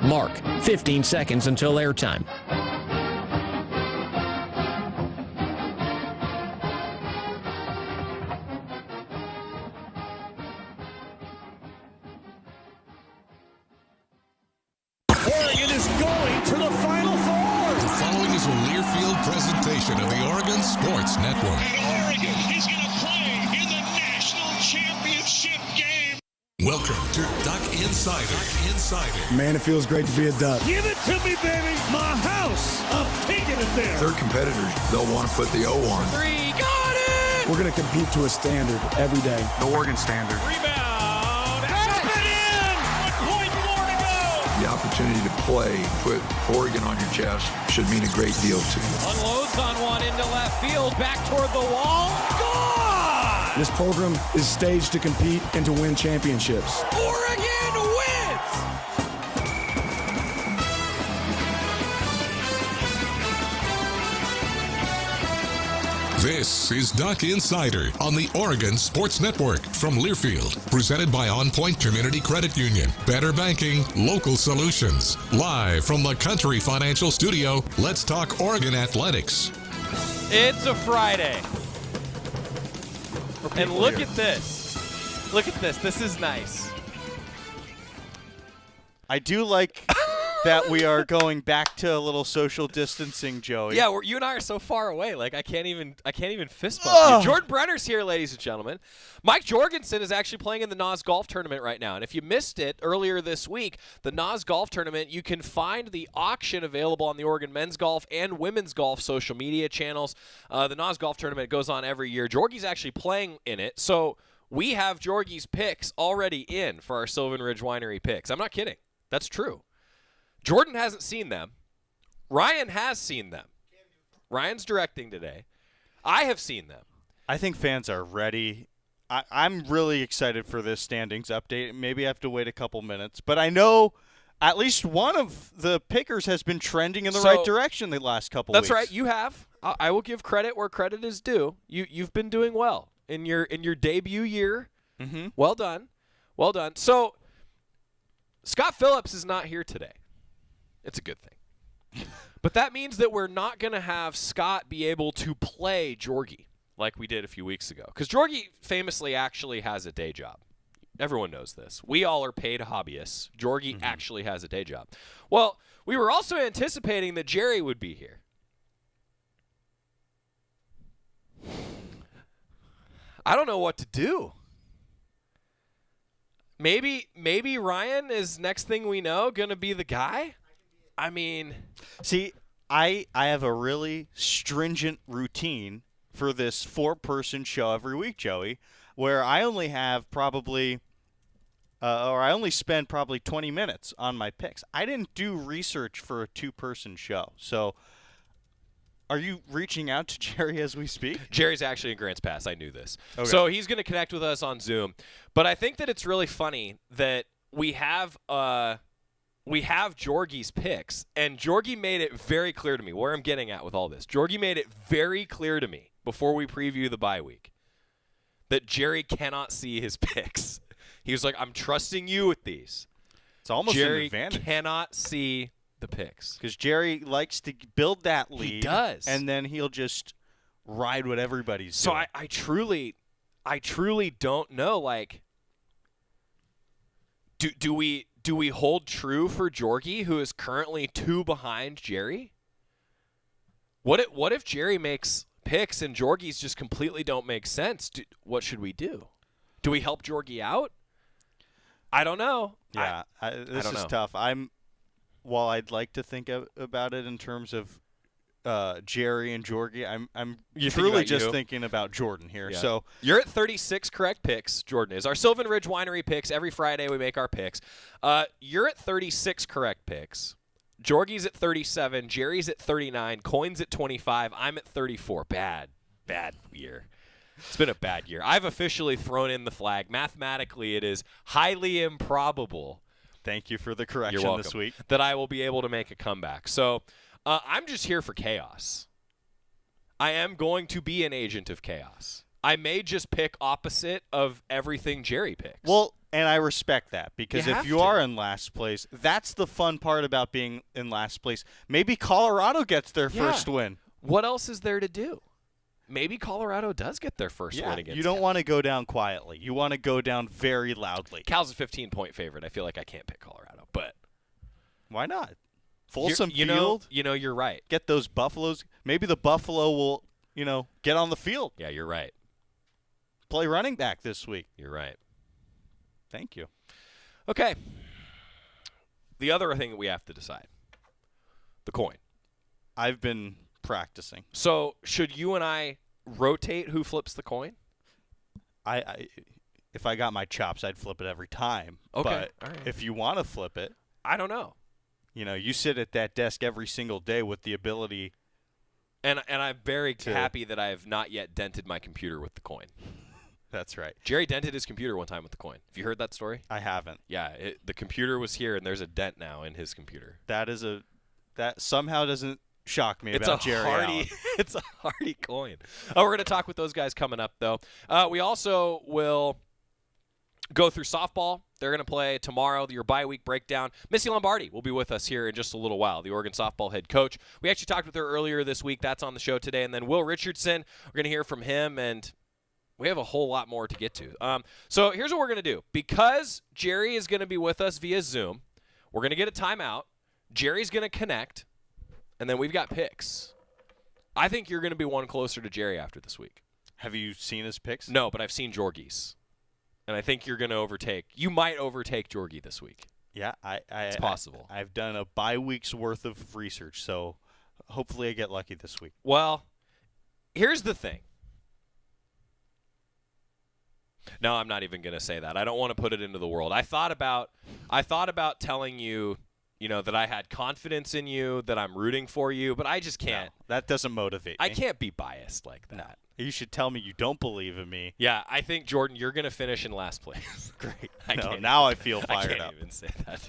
Mark, 15 seconds until airtime. Oregon is going to the Final Four. The following is a Learfield presentation of the Oregon Sports Network. And Oregon is going to play in the national championship game. Welcome to Duck Insider. Man, it feels great to be a Duck. Give it to me, baby. My house. I'm taking it there. Their competitors, they'll want to put the O on. Three, got it! We're going to compete to a standard every day. The Oregon standard. Rebound, up and in! 1 point more to go! The opportunity to play, put Oregon on your chest, should mean a great deal to you. Unloads on one into left field, back toward the wall. Gone! This program is staged to compete and to win championships. Oregon wins! This is Duck Insider on the Oregon Sports Network from Learfield. Presented by On Point Community Credit Union. Better banking, local solutions. Live from the Country Financial Studio, let's talk Oregon athletics. It's a Friday. And look at this. Look at this. This is nice. I do like that we are going back to a little social distancing, Joey. Yeah, you and I are so far away. Like I can't even fist bump you. Jordan Brenner's here, ladies and gentlemen. Mike Jorgensen is actually playing in the NOS Golf Tournament right now. And if you missed it earlier this week, the NOS Golf Tournament, you can find the auction available on the Oregon Men's Golf and Women's Golf social media channels. The NOS Golf Tournament goes on every year. Jorgie's actually playing in it. So we have Jorgie's picks already in for our Sylvan Ridge Winery picks. I'm not kidding. That's true. Jordan hasn't seen them. Ryan has seen them. Ryan's directing today. I have seen them. I think fans are ready. I'm really excited for this standings update. Maybe I have to wait a couple minutes. But I know at least one of the pickers has been trending in the right direction the last couple weeks. That's right. You have. I will give credit where credit is due. You've been doing well in your debut year. Mm-hmm. Well done. Well done. So Scott Phillips is not here today. It's a good thing. But that means that we're not going to have Scott be able to play Jorgie like we did a few weeks ago. Because Jorgie famously actually has a day job. Everyone knows this. We all are paid hobbyists. Jorgie actually has a day job. Well, we were also anticipating that Jerry would be here. I don't know what to do. Maybe Ryan is, next thing we know, going to be the guy? I mean, see, I have a really stringent routine for this 4-person show every week, Joey, where I only have probably I only spend probably 20 minutes on my picks. I didn't do research for a 2-person show. So are you reaching out to Jerry as we speak? Jerry's actually in Grants Pass. I knew this. Okay. So he's going to connect with us on Zoom. But I think that it's really funny that we have Jorgie's picks, and Jorgie made it very clear to me where I'm getting at with all this. Jorgie made it very clear to me before we preview the bye week that Jerry cannot see his picks. He was like, I'm trusting you with these. It's almost Jerry an advantage. Cannot see the picks. Because Jerry likes to build that lead. He does. And then he'll just ride what everybody's so doing. I truly don't know, like, do we hold true for Jorgie, who is currently 2 behind Jerry? What if Jerry makes picks and Jorgie's just completely don't make sense? What should we do? Do we help Jorgie out? I don't know. Yeah, this is tough. While I'd like to think about it in terms of Jerry and Jorgie, I'm truly just thinking about Jordan here. Yeah. So you're at 36 correct picks. Jordan is. Our Sylvan Ridge Winery picks. Every Friday we make our picks. You're at 36 correct picks. Jorgie's at 37. Jerry's at 39. Coin's at 25. I'm at 34. Bad year. It's been a bad year. I've officially thrown in the flag. Mathematically, it is highly improbable. Thank you for the correction You're welcome, this week. that I will be able to make a comeback. So I'm just here for chaos. I am going to be an agent of chaos. I may just pick opposite of everything Jerry picks. Well, And I respect that because if you are in last place, that's the fun part about being in last place. Maybe Colorado gets their first win. What else is there to do? Maybe Colorado does get their first win against You don't Cal. want to go down quietly. You want to go down very loudly. Cal's a 15-point favorite. I feel like I can't pick Colorado, but why not? Folsom you Field. know, you're right. Get those Buffaloes. Maybe the Buffalo will, get on the field. Yeah, you're right. Play running back this week. You're right. Thank you. Okay. The other thing that we have to decide, the coin. I've been practicing. So should you and I rotate who flips the coin? If I got my chops, I'd flip it every time. Okay. But all right. if you want to flip it, I don't know. You sit at that desk every single day with the ability. And I'm very happy that I have not yet dented my computer with the coin. That's right. Jerry dented his computer one time with the coin. Have you heard that story? I haven't. Yeah, the computer was here, and there's a dent now in his computer. That somehow doesn't shock me about Jerry Allen. It's a hardy coin. We're going to talk with those guys coming up, though. We also will go through softball. They're going to play tomorrow, your bye week breakdown. Missy Lombardi will be with us here in just a little while, the Oregon softball head coach. We actually talked with her earlier this week. That's on the show today. And then Will Richardson, we're going to hear from him, and we have a whole lot more to get to. So here's what we're going to do. Because Jerry is going to be with us via Zoom, we're going to get a timeout. Jerry's going to connect, and then we've got picks. I think you're going to be one closer to Jerry after this week. Have you seen his picks? No, but I've seen Jorgie's. And I think you're going to overtake. You might overtake Jorgie this week. Yeah, it's possible. I've done a bye week's worth of research, so hopefully I get lucky this week. Well, here's the thing. No, I'm not even going to say that. I don't want to put it into the world. I thought about telling you, that I had confidence in you, that I'm rooting for you, but I just can't. No, that doesn't motivate me. I can't be biased like that. No. You should tell me you don't believe in me. Yeah, I think, Jordan, you're going to finish in last place. Great. Now I feel fired up. I can't even say that.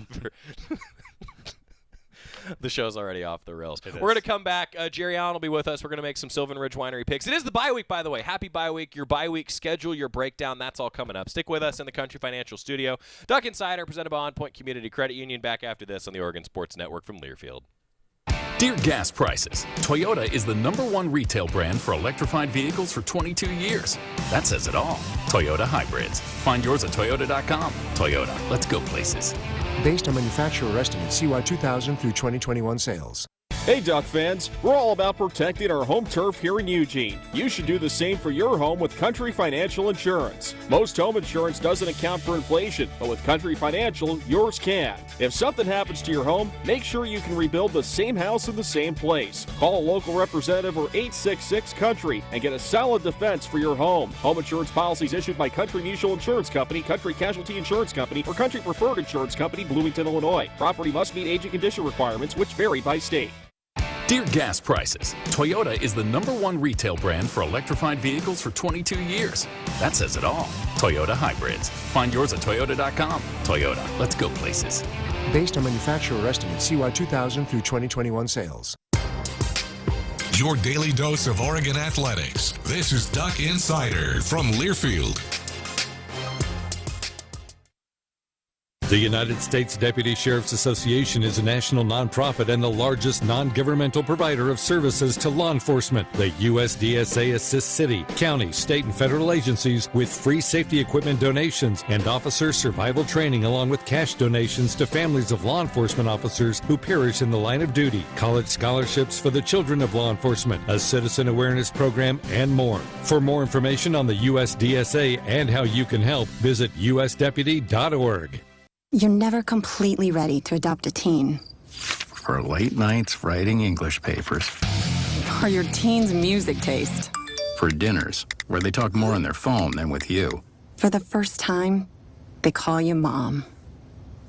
The show's already off the rails. We're going to come back. Jerry Allen will be with us. We're going to make some Sylvan Ridge Winery picks. It is the bye week, by the way. Happy bye week. Your bye week schedule, your breakdown, that's all coming up. Stick with us in the Country Financial Studio. Duck Insider, presented by On Point Community Credit Union. Back after this on the Oregon Sports Network from Learfield. Dear gas prices, Toyota is the #1 retail brand for electrified vehicles for 22 years. That says it all. Toyota hybrids. Find yours at toyota.com. Toyota, let's go places. Based on manufacturer estimates, CY 2000 through 2021 sales. Hey, Duck fans, we're all about protecting our home turf here in Eugene. You should do the same for your home with Country Financial Insurance. Most home insurance doesn't account for inflation, but with Country Financial, yours can. If something happens to your home, make sure you can rebuild the same house in the same place. Call a local representative or 866-COUNTRY and get a solid defense for your home. Home insurance policies issued by Country Mutual Insurance Company, Country Casualty Insurance Company, or Country Preferred Insurance Company, Bloomington, Illinois. Property must meet age and condition requirements, which vary by state. Dear gas prices, Toyota is the #1 retail brand for electrified vehicles for 22 years. That says it all. Toyota hybrids. Find yours at toyota.com. Toyota, let's go places. Based on manufacturer estimates, CY 2000 through 2021 sales. Your daily dose of Oregon athletics. This is Duck Insider from Learfield. The United States Deputy Sheriff's Association is a national nonprofit and the largest non-governmental provider of services to law enforcement. The USDSA assists city, county, state, and federal agencies with free safety equipment donations and officer survival training, along with cash donations to families of law enforcement officers who perish in the line of duty, college scholarships for the children of law enforcement, a citizen awareness program, and more. For more information on the USDSA and how you can help, visit usdeputy.org. You're never completely ready to adopt a teen. For late nights writing English papers. For your teen's music taste. For dinners, where they talk more on their phone than with you. For the first time, they call you Mom.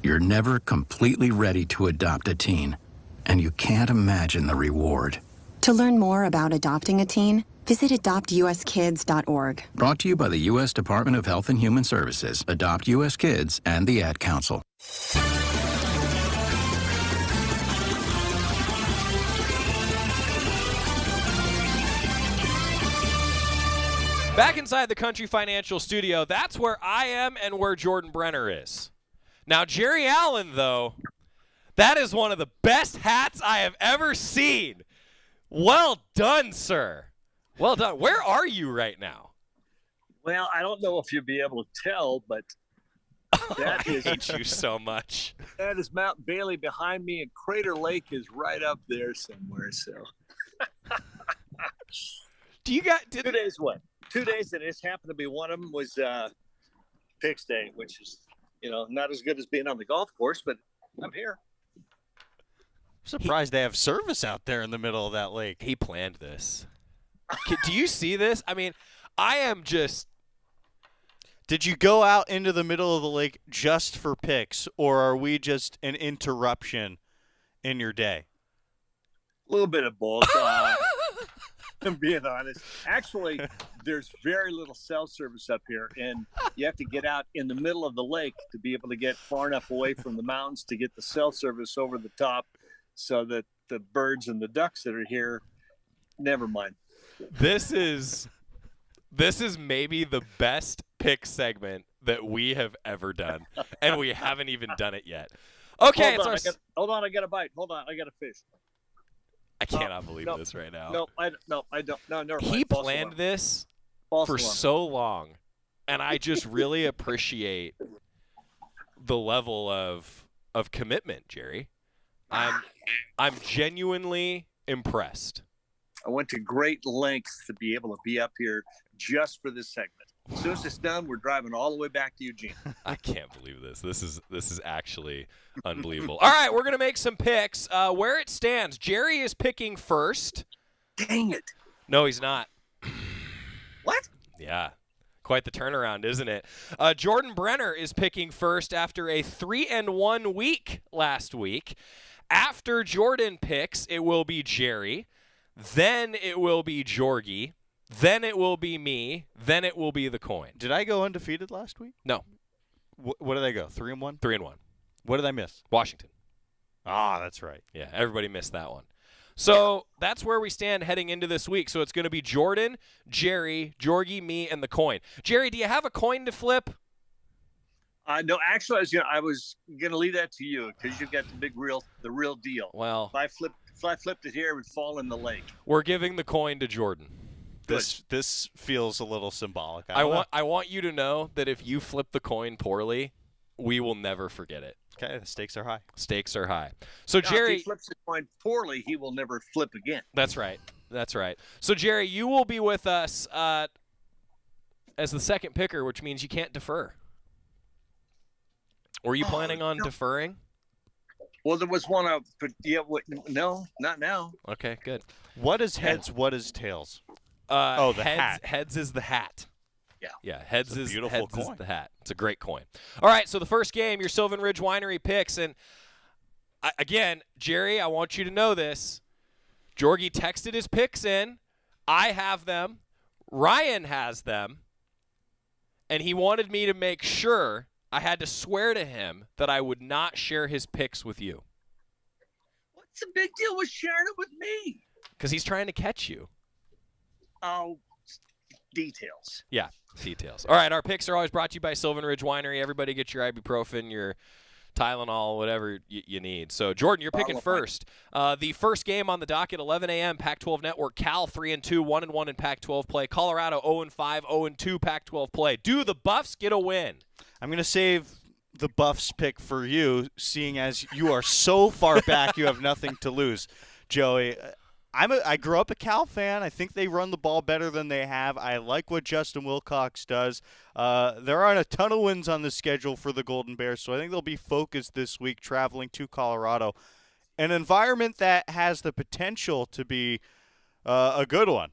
You're never completely ready to adopt a teen, and you can't imagine the reward. To learn more about adopting a teen, visit adoptuskids.org. Brought to you by the U.S. Department of Health and Human Services, Adopt U.S. Kids, and the Ad Council. Back inside the Country Financial Studio, that's where I am and where Jordan Brenner is. Now, Jerry Allen, though, that is one of the best hats I have ever seen. Well done, sir. Well done. Where are you right now? Well, I don't know if you'll be able to tell, but that I hate you so much. That is Mount Bailey behind me, and Crater Lake is right up there somewhere. So, do you got 2 days? What? 2 days, and it happened to be one of them was Picks Day, which is not as good as being on the golf course, but I'm here. I'm surprised they have service out there in the middle of that lake. He planned this. Do you see this? I mean, I am just. Did you go out into the middle of the lake just for picks, or are we just an interruption in your day? A little bit of both. I'm being honest. Actually, there's very little cell service up here, and you have to get out in the middle of the lake to be able to get far enough away from the mountains to get the cell service over the top so that the birds and the ducks that are here, never mind. This is maybe the best pick segment that we have ever done, and we haven't even done it yet. Okay, hold on, I got a bite. Hold on, I got a fish. I cannot believe this right now. No, I don't. No, never mind. He planned this for so long, and I just really appreciate the level of commitment, Jerry. I'm genuinely impressed. I went to great lengths to be able to be up here just for this segment. As soon as it's done, we're driving all the way back to Eugene. I can't believe this. This is actually unbelievable. All right, we're going to make some picks. Where it stands, Jerry is picking first. Dang it. No, he's not. What? Yeah. Quite the turnaround, isn't it? Jordan Brenner is picking first after a 3-1 week last week. After Jordan picks, it will be Jerry. Then it will be Jorgie. Then it will be me. Then it will be the coin. Did I go undefeated last week? No. What did I go? 3-1? 3-1. What did I miss? Washington. Ah, that's right. Yeah, everybody missed that one. So that's where we stand heading into this week. So it's going to be Jordan, Jerry, Jorgie, me, and the coin. Jerry, do you have a coin to flip? No, actually, I was gonna leave that to you because you've got the real deal. Well, if I flipped it here, it would fall in the lake. We're giving the coin to Jordan. This feels a little symbolic. I want you to know that if you flip the coin poorly, we will never forget it. Okay, the stakes are high. Stakes are high. So Jerry, if he flips the coin poorly, he will never flip again. That's right. That's right. So Jerry, you will be with us as the second picker, which means you can't defer. Were you planning on deferring? Well, there was one but no, not now. Okay, good. What is heads? What is tails? The heads, hat. Heads is the hat. Yeah. Heads is beautiful coin. Is the hat. It's a great coin. All right, so the first game, your Sylvan Ridge Winery picks, and again, Jerry, I want you to know this. Jorgie texted his picks in. I have them. Ryan has them, and he wanted me to make sure. I had to swear to him that I would not share his picks with you. What's the big deal with sharing it with me? Because he's trying to catch you. Oh, details. Yeah, details. All right, our picks are always brought to you by Sylvan Ridge Winery. Everybody get your ibuprofen, your Tylenol, whatever you need. So, Jordan, you're picking first. The first game on the docket, 11 a.m., Pac-12 Network. Cal 3-2, 1-1 in Pac-12 play. Colorado 0-5, 0-2 Pac-12 play. Do the Buffs get a win? I'm going to save the Buffs pick for you, seeing as you are so far back you have nothing to lose. Joey, I grew up a Cal fan. I think they run the ball better than they have. I like what Justin Wilcox does. There aren't a ton of wins on the schedule for the Golden Bears, so I think they'll be focused this week traveling to Colorado, an environment that has the potential to be a good one.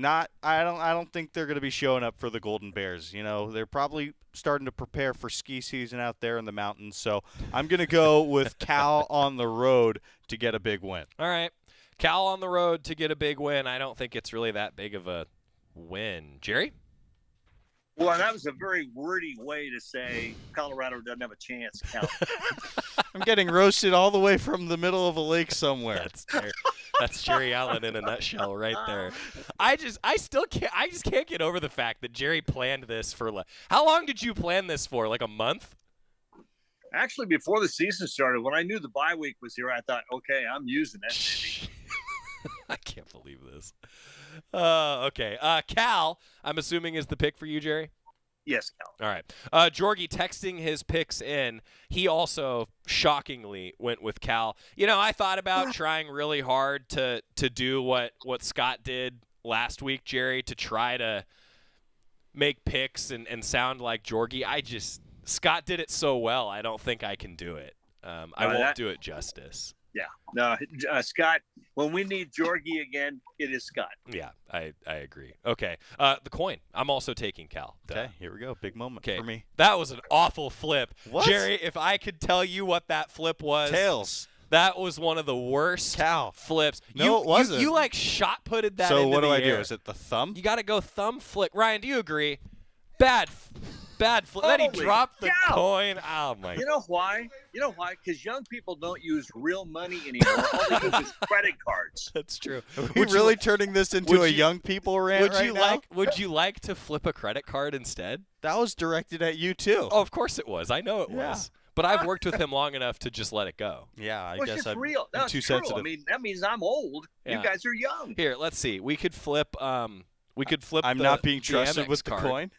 I don't think they're going to be showing up for the Golden Bears. You know, they're probably starting to prepare for ski season out there in the mountains. So I'm going to go with Cal on the road to get a big win. All right. Cal on the road to get a big win. I don't think it's really that big of a win. Jerry? Well, that was a very wordy way to say Colorado doesn't have a chance, Cal. I'm getting roasted all the way from the middle of a lake somewhere. That's fair. That's Jerry Allen in a nutshell right there. I just can't get over the fact that Jerry planned this for how long did you plan this for? Like a month? Actually, before the season started, when I knew the bye week was here, I thought, okay, I'm using it. I can't believe this. Okay. Cal, I'm assuming is the pick for you, Jerry? Yes, Cal. All right. Jorgie texting his picks in. He also shockingly went with Cal. You know, I thought about trying really hard to do what Scott did last week, Jerry, to try to make picks and sound like Jorgie. Scott did it so well, I don't think I can do it. I won't do it justice. Yeah. No, Scott, when we need Jorgie again, it is Scott. Yeah, I agree. Okay. The coin. I'm also taking Cal. Okay, here we go. Big moment for me. That was an awful flip. What? Jerry, if I could tell you what that flip was. Tails. That was one of the worst flips. No, it wasn't. You like shot putted that so into what do the I air. do? Is it the thumb? You got to go thumb flick. Ryan, do you agree? Bad flip. Then he dropped the coin. Oh, my. You know why? Because young people don't use real money anymore. All they use is credit cards. That's true. Are we really turning this into a young people rant right now? Would you like to flip a credit card instead? That was directed at you, too. Oh, of course it was. I know it was. But I've worked with him long enough to just let it go. Yeah, I Well, guess it's I'm real. That's too true. sensitive. I mean, that means I'm old. Yeah. You guys are young. Here, let's see. We could flip. I'm not being trusted Amex with the card. coin.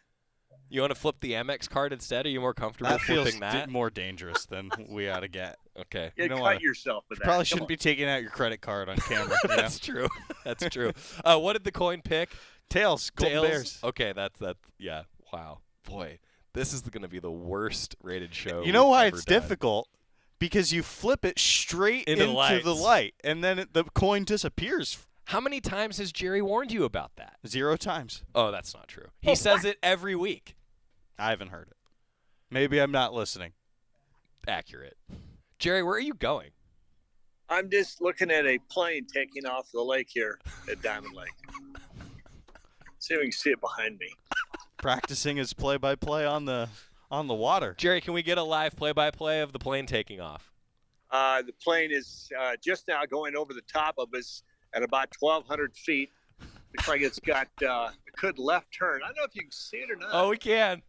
You want to flip the Amex card instead? Are you more comfortable That feels flipping that? more dangerous than we ought to get. Okay. You cut yourself with that. Probably shouldn't be taking out your credit card on camera. You know? That's true. That's true. What did the coin pick? Tails. Golden Bears. Okay, that's. Yeah. Wow. Boy, this is going to be the worst rated show. You know why we've it's ever done. difficult? Because you flip it straight Into the light, and then the coin disappears. How many times has Jerry warned you about that? 0 times. Oh, that's not true. He says it every week. I haven't heard it. Maybe I'm not listening. Accurate. Jerry, where are you going? I'm just looking at a plane taking off the lake here at Diamond Lake. See if we can see it behind me. Practicing his play-by-play on the water. Jerry, can we get a live play-by-play of the plane taking off? The plane is just now going over the top of us at about 1,200 feet. Looks like it's got a good left turn. I don't know if you can see it or not. Oh, we can.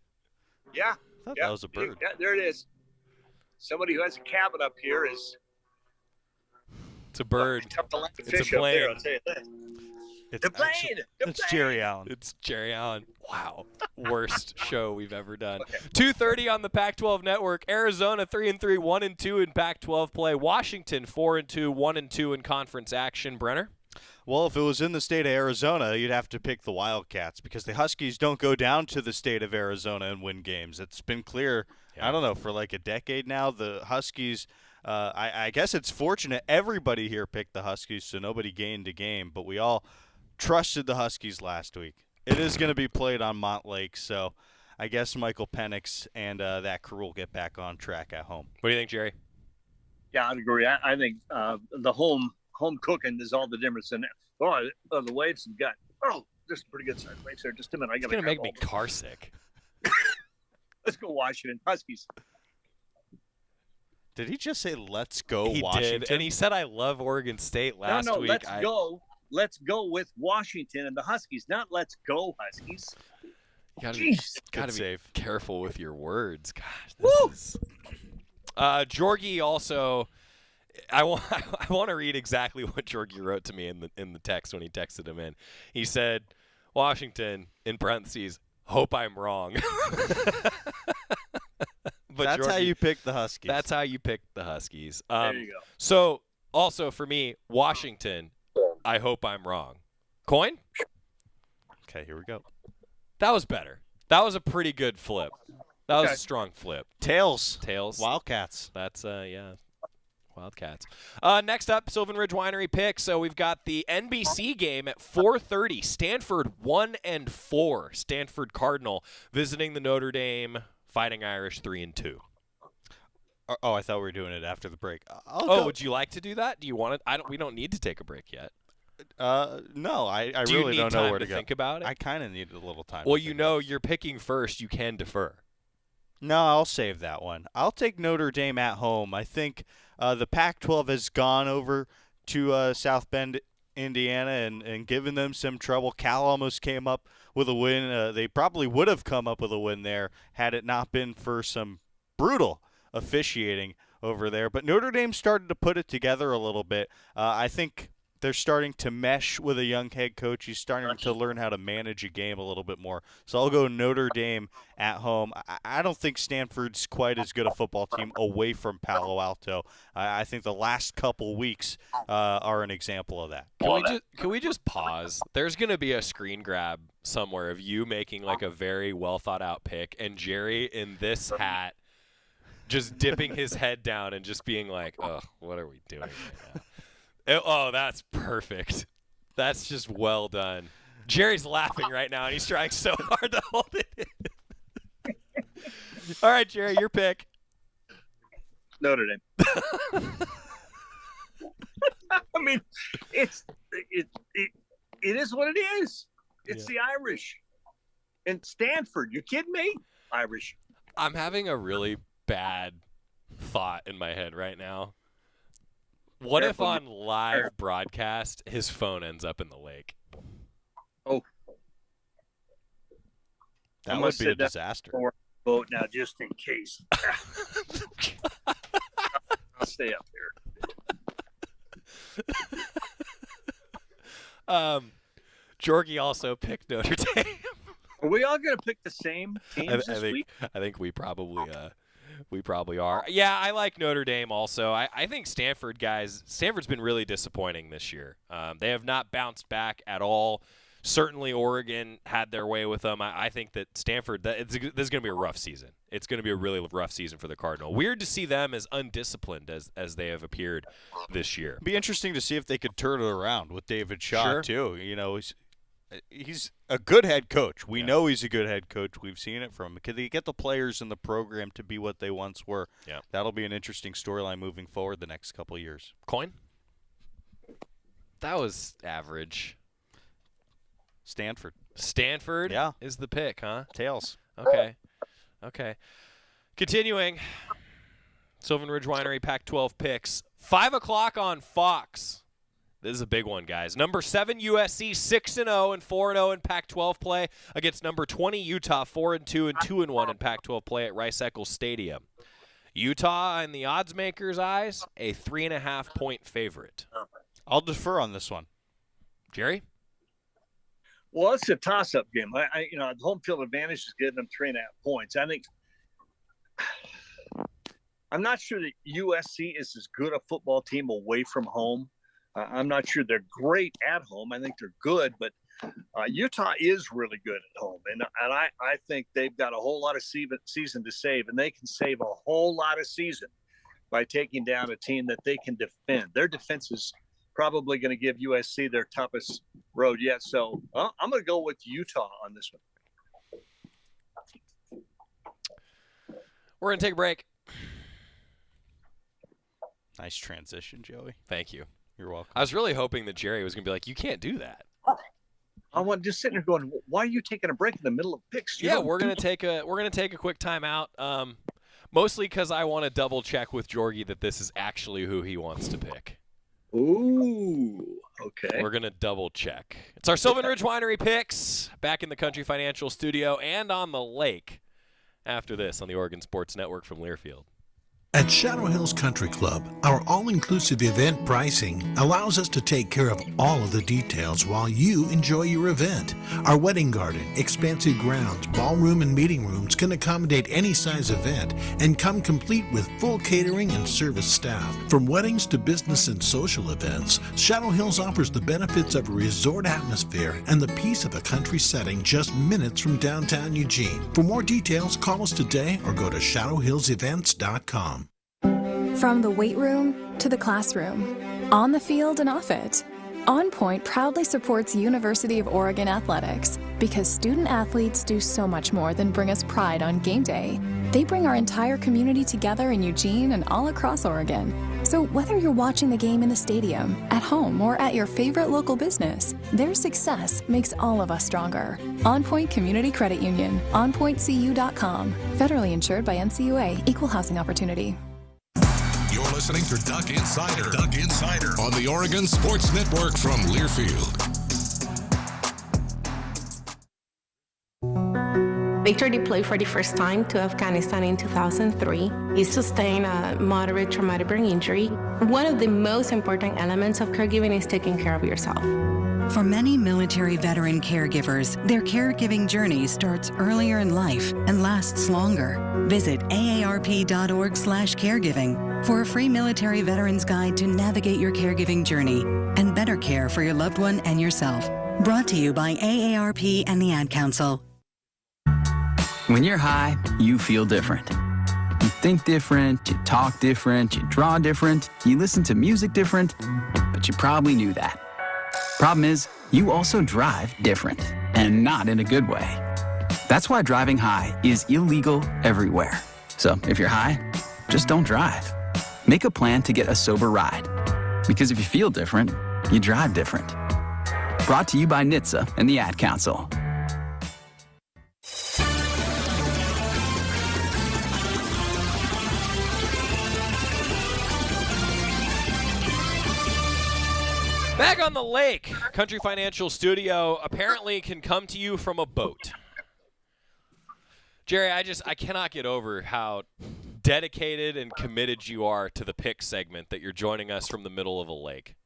Yeah. I thought that was a bird. Yeah, there it is. Somebody who has a cabin up here is. It's a bird. Tough to let the It's fish a up plane. there, I'll tell you that. The plane. It's Jerry Allen. It's Jerry Allen. Wow. Worst show we've ever done. 2:30 on the Pac-12 Network. Arizona 3-3, 1-2 in Pac-12 play. Washington 4-2, 1-2 in conference action. Brenner? Well, if it was in the state of Arizona, you'd have to pick the Wildcats because the Huskies don't go down to the state of Arizona and win games. It's been clear, I don't know, for like a decade now. The Huskies, I guess it's fortunate everybody here picked the Huskies, so nobody gained a game, but we all trusted the Huskies last week. It is going to be played on Montlake, so I guess Michael Penix and that crew will get back on track at home. What do you think, Jerry? Yeah, I'd agree. I think the home cooking is all the difference in it. Oh, the weights have got. Oh, this is pretty good size weights there. Just a minute. I got It's going to make me car sick. Let's go Washington Huskies. Did he just say, let's go He Washington? did, and he said, I love Oregon State last week. Let's go. Let's go with Washington and the Huskies, not let's go Huskies. Gotta Good be careful with your words. Gosh, Woo! this is. Jorgie also. I want to read exactly what Jorgie wrote to me in the text when he texted him in. He said, Washington, in parentheses, hope I'm wrong. But that's Jorgie, how you pick the Huskies. That's how you pick the Huskies. There you go. So, also for me, Washington, I hope I'm wrong. Coin? Okay, here we go. That was better. That was a pretty good flip. That was a strong flip. Tails. Wildcats. That's, yeah. Wildcats. Next up, Sylvan Ridge Winery pick. So we've got the NBC game at 4:30. Stanford 1-4. Stanford Cardinal visiting the Notre Dame Fighting Irish 3-2. Oh, I thought we were doing it after the break. Would you like to do that? Do you want it? We don't need to take a break yet. No, I Do you really need don't know time where to to think about it? I kind of need a little time. Well, to you think know, about it. you're picking first. You can defer. No, I'll save that one. I'll take Notre Dame at home. I think the Pac-12 has gone over to South Bend, Indiana, and giving them some trouble. Cal almost came up with a win. They probably would have come up with a win there had it not been for some brutal officiating over there. But Notre Dame started to put it together a little bit. I think they're starting to mesh with a young head coach. He's starting to learn how to manage a game a little bit more. So I'll go Notre Dame at home. I don't think Stanford's quite as good a football team away from Palo Alto. I think the last couple weeks are an example of that. Can we just pause? There's going to be a screen grab somewhere of you making like a very well thought out pick and Jerry in this hat just dipping his head down and just being like, oh, what are we doing right now? Oh, that's perfect. That's just well done. Jerry's laughing right now, and he's trying so hard to hold it in. All right, Jerry, your pick. Notre Dame. I mean, it is what it is. It's the Irish. And Stanford, you kidding me? Irish. I'm having a really bad thought in my head right now. What if on live broadcast his phone ends up in the lake? Oh. That would be a disaster. Boat now, just in case. I'll stay up here. Jorgie also picked Notre Dame. Are we all going to pick the same teams this week? I think we probably are. Yeah, I like Notre Dame also. I think Stanford's been really disappointing this year. They have not bounced back at all. Certainly Oregon had their way with them. I think that Stanford, this is going to be a rough season. It's going to be a really rough season for the Cardinal. Weird to see them as undisciplined as they have appeared this year. It'd be interesting to see if they could turn it around with David Shaw, too. You know, he's a good head coach. We know he's a good head coach. We've seen it from him. Can they get the players in the program to be what they once were? Yeah. That'll be an interesting storyline moving forward the next couple of years. Coin? That was average. Stanford is the pick, huh? Tails. Okay. Continuing. Sylvan Ridge Winery Pac-12 picks. 5 o'clock on Fox. This is a big one, guys. Number 7 USC 6-0 and 4-0 in Pac-12 play against number 20 Utah 4-2 and 2-1 in Pac-12 play at Rice-Eccles Stadium. Utah, in the odds makers' eyes, a 3.5-point favorite. I'll defer on this one. Jerry? Well, it's a toss-up game. The home field advantage is getting them 3.5 points. I'm not sure that USC is as good a football team away from home. I'm not sure they're great at home. I think they're good, but Utah is really good at home. And I think they've got a whole lot of season to save, and they can save a whole lot of season by taking down a team that they can defend. Their defense is probably going to give USC their toughest road yet. So I'm going to go with Utah on this one. We're going to take a break. Nice transition, Joey. Thank you. You're welcome. I was really hoping that Jerry was going to be like, you can't do that. I was just sitting there going, why are you taking a break in the middle of picks? We're going to take a quick time out. Mostly because I want to double check with Jorgie that this is actually who he wants to pick. Ooh, okay. We're going to double check. It's our Sylvan Ridge Winery picks back in the Country Financial Studio and on the lake after this on the Oregon Sports Network from Learfield. At Shadow Hills Country Club, our all-inclusive event pricing allows us to take care of all of the details while you enjoy your event. Our wedding garden, expansive grounds, ballroom, and meeting rooms can accommodate any size event and come complete with full catering and service staff. From weddings to business and social events, Shadow Hills offers the benefits of a resort atmosphere and the peace of a country setting just minutes from downtown Eugene. For more details, call us today or go to shadowhillsevents.com. From the weight room to the classroom, on the field and off it, On Point proudly supports University of Oregon athletics because student athletes do so much more than bring us pride on game day. They bring our entire community together in Eugene and all across Oregon. So whether you're watching the game in the stadium, at home, or at your favorite local business, their success makes all of us stronger. On Point Community Credit Union, onpointcu.com. Federally insured by NCUA, Equal Housing Opportunity. You're listening listening to Duck Insider. Duck Insider on the Oregon Sports Network from Learfield. Victor deployed for the first time to Afghanistan in 2003. He sustained a moderate traumatic brain injury. One of the most important elements of caregiving is taking care of yourself. For many military veteran caregivers, their caregiving journey starts earlier in life and lasts longer. Visit aarp.org/caregiving for a free military veterans guide to navigate your caregiving journey and better care for your loved one and yourself. Brought to you by AARP and the Ad Council. When you're high, you feel different. You think different, you talk different, you draw different, you listen to music different, but you probably knew that. Problem is, you also drive different, and not in a good way. That's why driving high is illegal everywhere. So if you're high, just don't drive. Make a plan to get a sober ride. Because if you feel different, you drive different. Brought to you by NHTSA and the Ad Council. Back on the lake, Country Financial Studio apparently can come to you from a boat. Jerry, I cannot get over how dedicated and committed you are to the pick segment that you're joining us from the middle of a lake.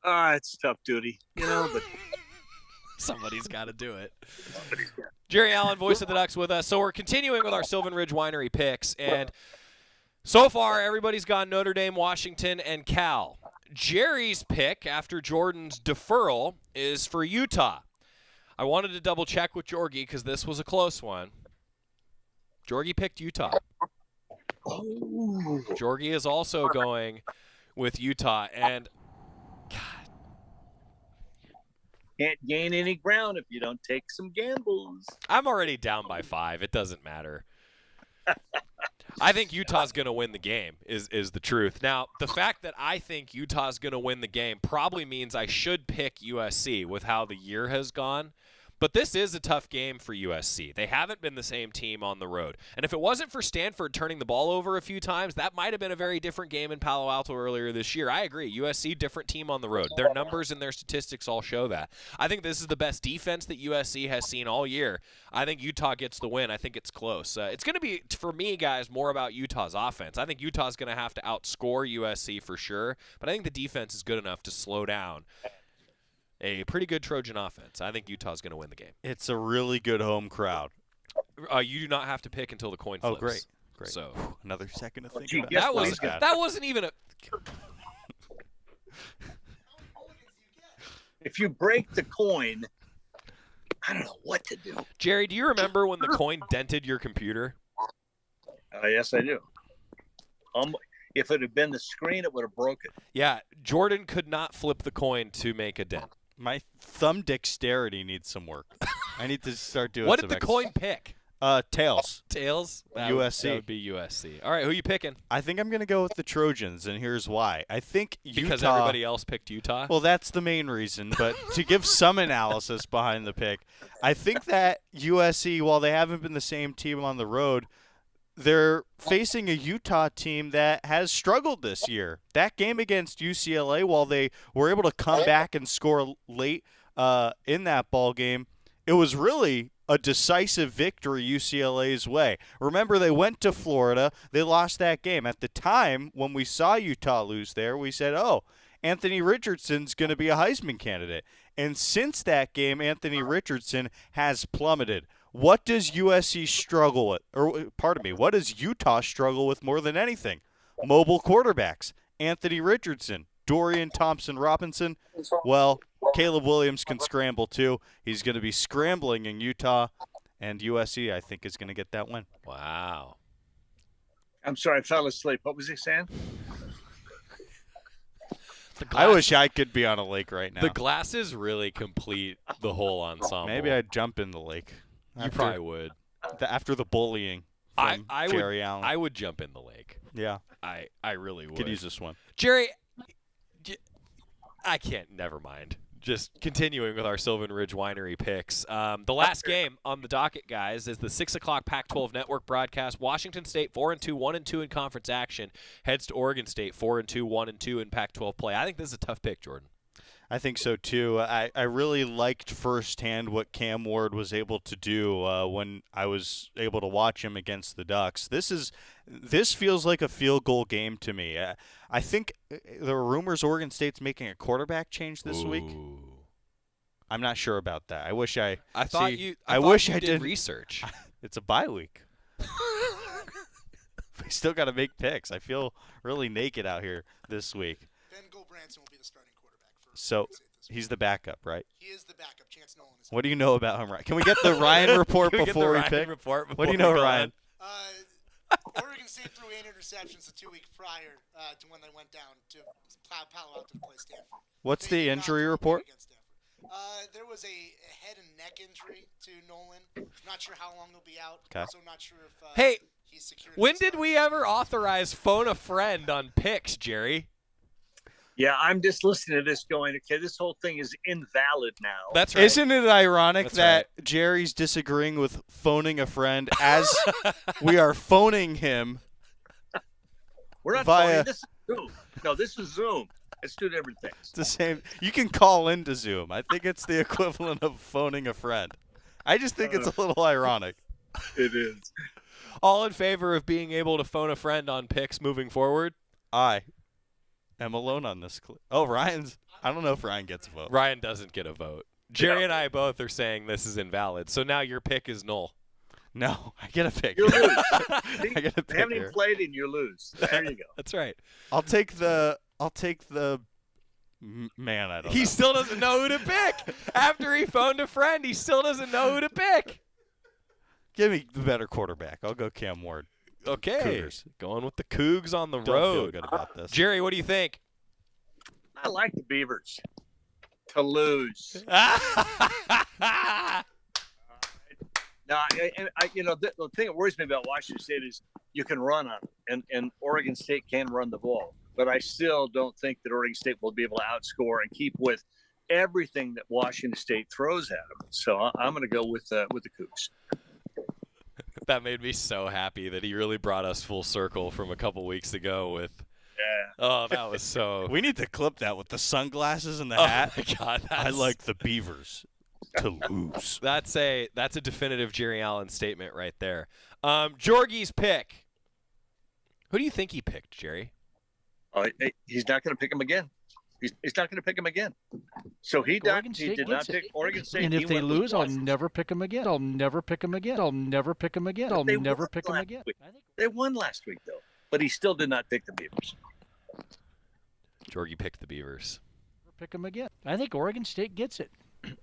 Yeah. It's tough duty, but somebody's got to do it. Jerry Allen, voice of the Ducks, with us. So we're continuing with our Sylvan Ridge Winery picks, and so far, everybody's gone Notre Dame, Washington, and Cal. Jerry's pick after Jordan's deferral is for Utah. I wanted to double-check with Jorgie because this was a close one. Jorgie picked Utah. Jorgie is also going with Utah, and God. Can't gain any ground if you don't take some gambles. I'm already down by 5. It doesn't matter. I think Utah's going to win the game is the truth. Now, the fact that I think Utah's going to win the game probably means I should pick USC with how the year has gone. But this is a tough game for USC. They haven't been the same team on the road. And if it wasn't for Stanford turning the ball over a few times, that might have been a very different game in Palo Alto earlier this year. I agree. USC, different team on the road. Their numbers and their statistics all show that. I think this is the best defense that USC has seen all year. I think Utah gets the win. I think it's close. It's going to be, for me, guys, more about Utah's offense. I think Utah's going to have to outscore USC for sure, but I think the defense is good enough to slow down a pretty good Trojan offense. I think Utah's going to win the game. It's a really good home crowd. You do not have to pick until the coin flips. Oh, great. So another second to think about that. That wasn't even a. If you break the coin, I don't know what to do. Jerry, do you remember when the coin dented your computer? Yes, I do. If it had been the screen, it would have broken. Yeah, Jordan could not flip the coin to make a dent. My thumb dexterity needs some work. I need to start doing What did the coin pick? Tails. Tails? USC. That would be USC. All right, who are you picking? I think I'm going to go with the Trojans, and here's why. I think Utah. Because everybody else picked Utah? Well, that's the main reason. But to give some analysis behind the pick, I think that USC, while they haven't been the same team on the road, they're facing a Utah team that has struggled this year. That game against UCLA, while they were able to come back and score late in that ball game, it was really a decisive victory UCLA's way. Remember, they went to Florida. They lost that game. At the time, when we saw Utah lose there, we said, oh, Anthony Richardson's going to be a Heisman candidate. And since that game, Anthony Richardson has plummeted. What does USC struggle with? What does Utah struggle with more than anything? Mobile quarterbacks. Anthony Richardson, Dorian Thompson-Robinson. Well, Caleb Williams can scramble too. He's going to be scrambling in Utah, and USC, I think, is going to get that win. Wow. I'm sorry, I fell asleep. What was he saying? I wish I could be on a lake right now. The glasses really complete the whole ensemble. Maybe I'd jump in the lake. You probably would. After the bullying from Jerry Allen. I would jump in the lake. Yeah. I really would. Could use this one. Jerry, I can't. Never mind. Just continuing with our Sylvan Ridge Winery picks. The last game on the docket, guys, is the 6 o'clock Pac-12 Network broadcast. Washington State 4-2, 1-2 in conference action, heads to Oregon State 4-2, 1-2 in Pac-12 play. I think this is a tough pick, Jordan. I think so, too. I really liked firsthand what Cam Ward was able to do when I was able to watch him against the Ducks. This feels like a field goal game to me. I think there are rumors Oregon State's making a quarterback change this week. I'm not sure about that. I wish I did research. It's a bye week. We still got to make picks. I feel really naked out here this week. Ben Gulbranson will be the starting quarterback for So he's the backup, right? He is the backup. Chance Nolan is. What do you know about him, Ryan? Can we get the Ryan report before we pick? What do you know, Ryan? Oregon State threw 8 interceptions the 2 weeks prior to when they went down to Palo Alto to play Stanford. What's the injury report? There was a head and neck injury to Nolan. Not sure how long he'll be out. Okay. Also not sure if Hey, he's secured. when did we ever authorize phone a friend on picks, Jerry? Yeah, I'm just listening to this going, okay, this whole thing is invalid now. That's right. Isn't it ironic that Jerry's disagreeing with phoning a friend as we are phoning him? We're not via... phoning. This is Zoom. No, this is Zoom. It's two different things. It's the same. You can call into Zoom. I think it's the equivalent of phoning a friend. I just think it's a little ironic. It is. All in favor of being able to phone a friend on picks moving forward? I am alone on this. Oh, Ryan's. I don't know if Ryan gets a vote. Ryan doesn't get a vote. Jerry and I both are saying this is invalid. So now your pick is null. No, I get a pick. You lose. I get a pick. You haven't even played and you lose. There you go. That's right. I'll take the man. I don't know. He still doesn't know who to pick. After he phoned a friend, he still doesn't know who to pick. Give me the better quarterback. I'll go Cam Ward. Okay. Cougars. Going with the Cougs on the Don't road. feel good about this. Jerry, what do you think? I like the Beavers to lose. No, the thing that worries me about Washington State is you can run on them, and Oregon State can run the ball. But I still don't think that Oregon State will be able to outscore and keep with everything that Washington State throws at them. So I'm going to go with the Cougs. That made me so happy that he really brought us full circle from a couple weeks ago with Oh, that was so. We need to clip that with the sunglasses and the hat. Oh my God, I like the Beavers to lose. That's a definitive Jerry Allen statement right there. Jorgie's pick. Who do you think he picked, Jerry? He's not going to pick him again. He's not going to pick him again. So he did not pick Oregon State. And if they lose, I'll never pick him again. I'll never pick him again. I'll never pick him again. I'll never pick him again. They won last week, though. But he still did not pick the Beavers. Jorgie picked the Beavers. Pick him again. I think Oregon State gets it.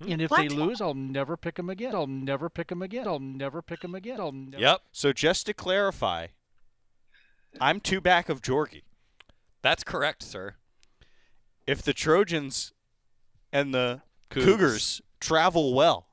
And if they lose, I'll never pick him again. I'll never pick him again. I'll never pick him again. I'll never. Yep. So just to clarify, I'm two back of Jorgie. That's correct, sir. If the Trojans and the Cougars travel well,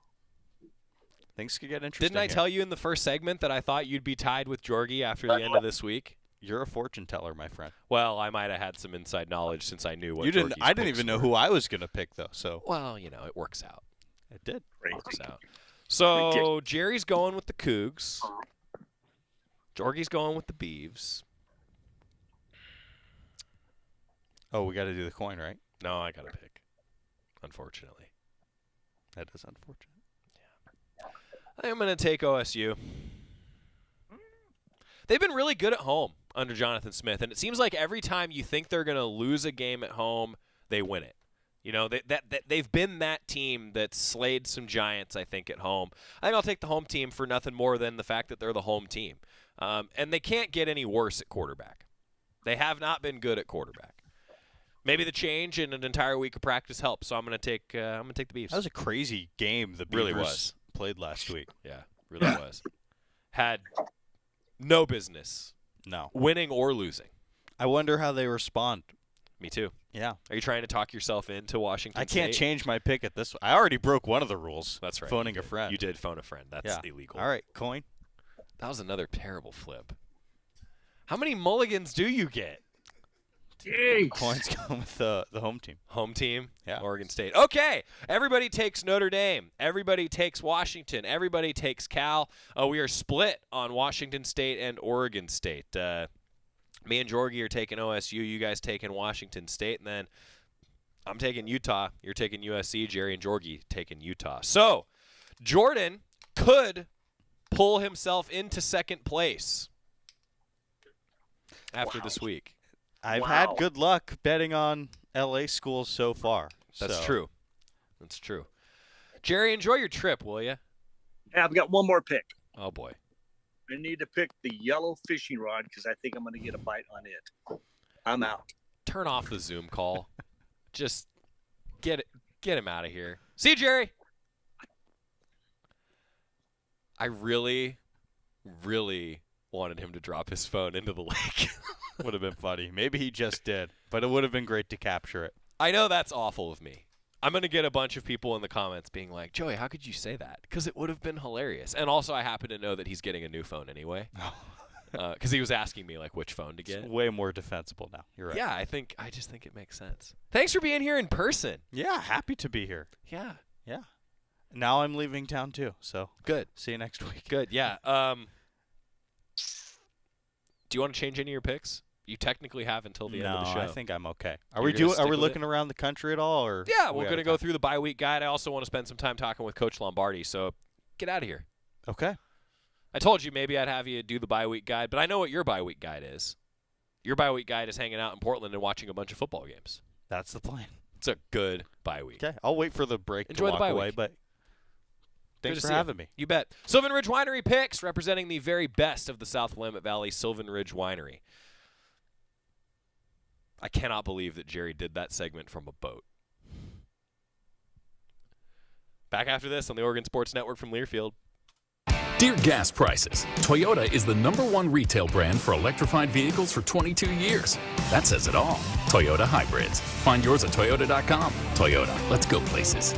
things could get interesting. Didn't I tell you in the first segment that I thought you'd be tied with Jorgie after the end of this week? You're a fortune teller, my friend. Well, I might have had some inside knowledge since I knew what you didn't. Jorgie's I didn't picks even know were. who I was going to pick, though. So well, it works out. It did. It works out. So Jerry's going with the Cougs. Jorgie's going with the Beavs. Oh, we got to do the coin, right? No, I got to pick. Unfortunately, that is unfortunate. Yeah. I'm going to take OSU. They've been really good at home under Jonathan Smith, and it seems like every time you think they're going to lose a game at home, they win it. They've been that team that slayed some giants, I think, at home. I think I'll take the home team for nothing more than the fact that they're the home team. And they can't get any worse at quarterback. They have not been good at quarterback. Maybe the change in an entire week of practice helps, so I'm going to take the Beavs. That was a crazy game the Beavers played last week. Yeah, really was. Had no business winning or losing. I wonder how they respond. Me too. Yeah. Are you trying to talk yourself into Washington I can't State? change my pick at this. I already broke one of the rules. That's right. Phoning a friend. You did phone a friend. That's illegal. All right, coin. That was another terrible flip. How many mulligans do you get? Jeez. Points going with the home team. Home team? Yeah. Oregon State. Okay. Everybody takes Notre Dame. Everybody takes Washington. Everybody takes Cal. We are split on Washington State and Oregon State. Me and Jorgie are taking OSU. You guys taking Washington State. And then I'm taking Utah. You're taking USC. Jerry and Jorgie taking Utah. So Jordan could pull himself into second place after this week. I've had good luck betting on LA schools so far. That's true. That's true. Jerry, enjoy your trip, will you? Hey, I've got one more pick. Oh, boy. I need to pick the yellow fishing rod because I think I'm going to get a bite on it. I'm out. Turn off the Zoom call. Just get him out of here. See you, Jerry. I really, really wanted him to drop his phone into the lake. Would have been funny. Maybe he just did, but it would have been great to capture it. I know that's awful of me. I'm going to get a bunch of people in the comments being like, Joey, how could you say that? Because it would have been hilarious. And also, I happen to know that he's getting a new phone anyway. Because he was asking me, like, which phone to get. It's way more defensible now. You're right. Yeah, I just think it makes sense. Thanks for being here in person. Yeah, happy to be here. Yeah. Yeah. Now I'm leaving town, too, so. Good. See you next week. Good, yeah. Do you want to change any of your picks? You technically have until the end of the show. No, I think I'm okay. Are we looking around the country at all? Or yeah, we're going to go through the bye week guide. I also want to spend some time talking with Coach Lombardi, so get out of here. Okay. I told you maybe I'd have you do the bye week guide, but I know what your bye week guide is. Your bye week guide is hanging out in Portland and watching a bunch of football games. That's the plan. It's a good bye week. Okay, I'll wait for the break Enjoy to walk the bye away, week. but thanks for see having you. me. You bet. Sylvan Ridge Winery picks, representing the very best of the South Willamette Valley, Sylvan Ridge Winery. I cannot believe that Jerry did that segment from a boat. Back after this on the Oregon Sports Network from Learfield. Dear gas prices, Toyota is the #1 retail brand for electrified vehicles for 22 years. That says it all. Toyota hybrids. Find yours at Toyota.com. Toyota, let's go places.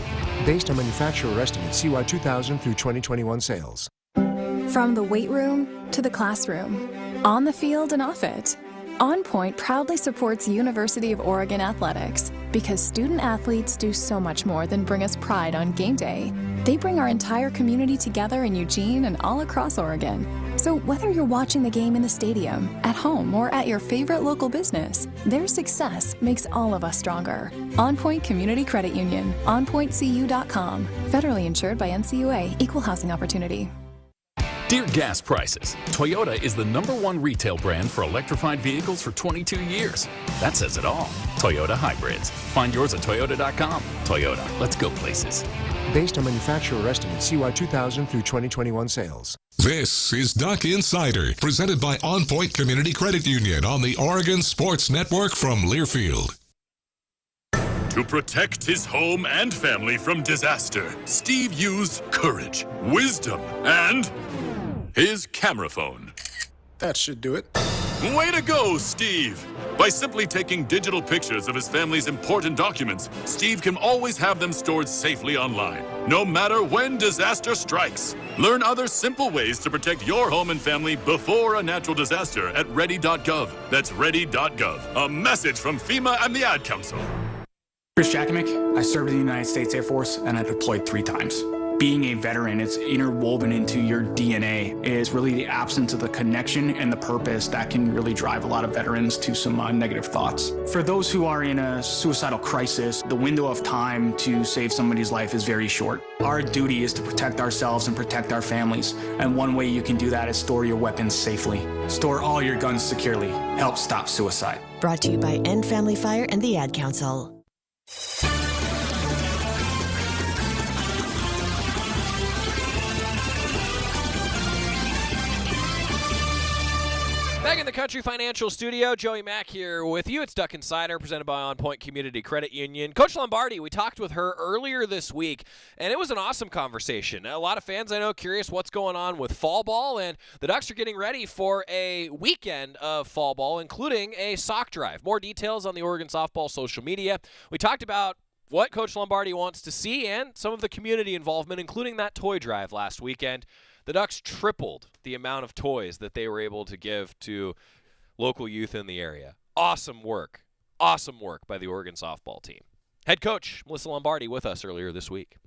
Based on manufacturer estimates, CY 2000 through 2021 sales. From the weight room to the classroom, on the field and off it, On Point proudly supports University of Oregon athletics because student athletes do so much more than bring us pride on game day. They bring our entire community together in Eugene and all across Oregon. So whether you're watching the game in the stadium, at home, or at your favorite local business, their success makes all of us stronger. On Point Community Credit Union, onpointcu.com. Federally insured by NCUA, Equal Housing Opportunity. Dear gas prices, Toyota is the #1 retail brand for electrified vehicles for 22 years. That says it all. Toyota hybrids. Find yours at Toyota.com. Toyota, let's go places. Based on manufacturer estimates, CY 2000 through 2021 sales. This is Duck Insider, presented by On Point Community Credit Union on the Oregon Sports Network from Learfield. To protect his home and family from disaster, Steve used courage, wisdom, and his camera phone. That should do it. Way to go, Steve! By simply taking digital pictures of his family's important documents, Steve can always have them stored safely online, no matter when disaster strikes. Learn other simple ways to protect your home and family before a natural disaster at ready.gov. That's ready.gov. A message from FEMA and the Ad Council. Chris Jakimick, I served in the United States Air Force and I deployed 3 times. Being a veteran, it's interwoven into your DNA. It is really the absence of the connection and the purpose that can really drive a lot of veterans to some negative thoughts. For those who are in a suicidal crisis, the window of time to save somebody's life is very short. Our duty is to protect ourselves and protect our families. And one way you can do that is store your weapons safely. Store all your guns securely. Help stop suicide. Brought to you by End Family Fire and the Ad Council. Back in the Country Financial Studio, Joey Mack here with you. It's Duck Insider, presented by On Point Community Credit Union. Coach Lombardi, we talked with her earlier this week, and it was an awesome conversation. A lot of fans I know curious what's going on with fall ball, and the Ducks are getting ready for a weekend of fall ball, including a sock drive. More details on the Oregon softball social media. We talked about what Coach Lombardi wants to see and some of the community involvement, including that toy drive last weekend. The Ducks tripled the amount of toys that they were able to give to local youth in the area. Awesome work Awesome work by the Oregon softball team. Head coach Missy Lombardi with us earlier this week.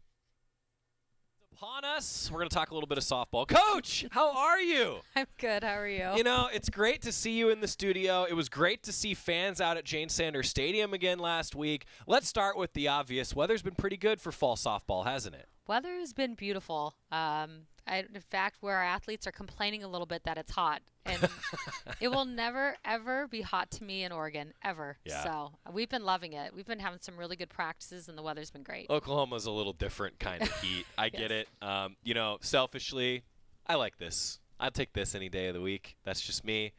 Upon us, we're going to talk a little bit of softball. Coach, how are you? I'm good. How are you? You know, it's great to see you in the studio. It was great to see fans out at Jane Sanders Stadium again last week. Let's start with the obvious. Weather's been pretty good for fall softball, hasn't it? Weather has been beautiful. In fact, where our athletes are complaining a little bit that it's hot. And it will never, ever be hot to me in Oregon, ever. Yeah. So we've been loving it. We've been having some really good practices, and the weather's been great. Oklahoma's a little different kind of heat. I get it. You know, selfishly, I like this. I'd take this any day of the week. That's just me.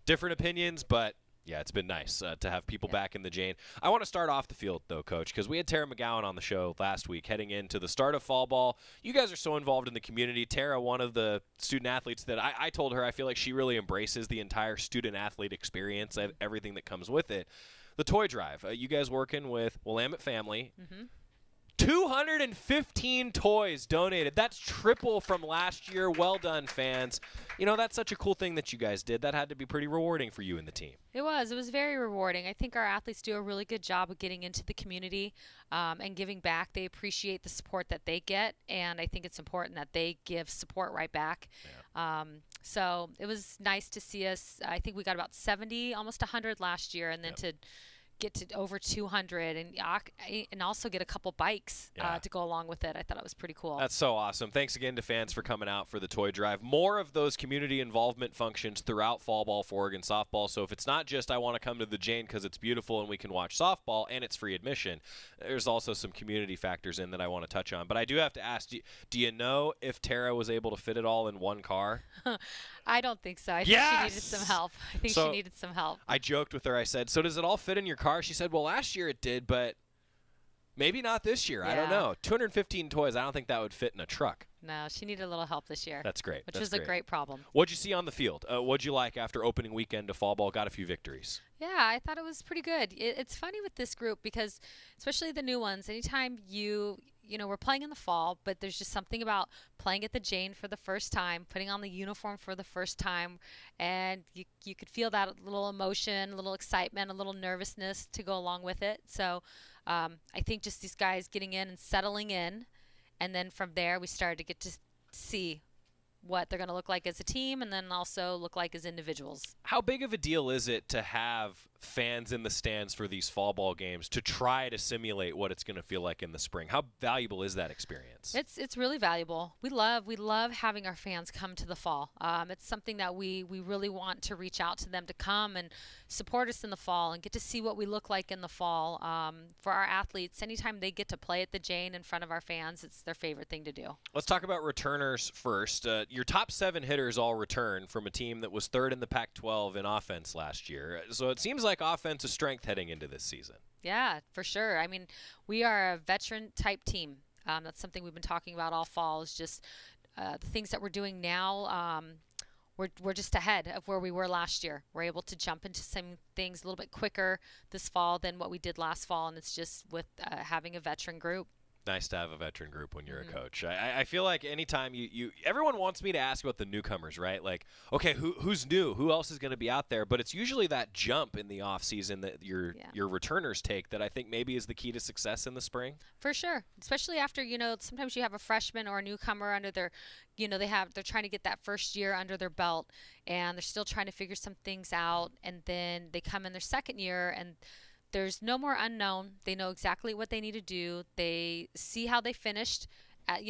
Different opinions, but yeah, it's been nice to have people back in the Jane. I want to start off the field, though, Coach, because we had Tara McGowan on the show last week heading into the start of fall ball. You guys are so involved in the community. Tara, one of the student athletes that I told her I feel like she really embraces the entire student-athlete experience, everything that comes with it. The toy drive, you guys working with Willamette Family. Mm-hmm. 215 toys donated. That's triple from last year. Well done, fans. You know, that's such a cool thing that you guys did. That had to be pretty rewarding for you and the team. It was. It was very rewarding. I think our athletes do a really good job of getting into the community and giving back. They appreciate the support that they get, and I think it's important that they give support right back. Yeah. So it was nice to see us. I think we got about 70, almost 100 last year, and then to get to over 200 and also get a couple bikes to go along with it. I thought it was pretty cool. That's so awesome. Thanks again to fans for coming out for the toy drive. More of those community involvement functions throughout fall ball for Oregon softball. So if it's not just I want to come to the Jane because it's beautiful and we can watch softball and it's free admission, there's also some community factors in that I want to touch on. But I do have to ask, do you know if Tara was able to fit it all in one car? I don't think so. I think she needed some help. She needed some help. I joked with her. I said, so does it all fit in your car? She said, well, last year it did, but maybe not this year. Yeah. I don't know. 215 toys. I don't think that would fit in a truck. No, she needed a little help this year. That's great. Which was a great problem. What'd you see on the field? What'd you like after opening weekend to fall ball? Got a few victories. Yeah, I thought it was pretty good. It's funny with this group because, especially the new ones, anytime we're playing in the fall, but there's just something about playing at the Jane for the first time, putting on the uniform for the first time, and you could feel that little emotion, a little excitement, a little nervousness to go along with it. So I think just these guys getting in and settling in, and then from there we started to get to see what they're going to look like as a team and then also look like as individuals. How big of a deal is it to have fans in the stands for these fall ball games to try to simulate what it's going to feel like in the spring? How valuable is that experience? It's really valuable. We love having our fans come to the fall. It's something that we really want to reach out to them to come and support us in the fall and get to see what we look like in the fall. For our athletes, anytime they get to play at the Jane in front of our fans, it's their favorite thing to do. Let's talk about returners first. Your top 7 hitters all return from a team that was 3rd in the Pac-12 in offense last year. So it seems like offense is strength heading into this season. Yeah, for sure. I mean, we are a veteran-type team. That's something we've been talking about all fall is just the things that we're doing now. We're just ahead of where we were last year. We're able to jump into some things a little bit quicker this fall than what we did last fall, and it's just with having a veteran group. Nice to have a veteran group when you're a coach. I feel like anytime everyone wants me to ask about the newcomers, right? Like, okay, who's new? Who else is going to be out there? But it's usually that jump in the off season that your returners take that I think maybe is the key to success in the spring. For sure, especially after sometimes you have a freshman or a newcomer under their, they're trying to get that first year under their belt and they're still trying to figure some things out, and then they come in their second year and there's no more unknown. They know exactly what they need to do. They see how they finished at,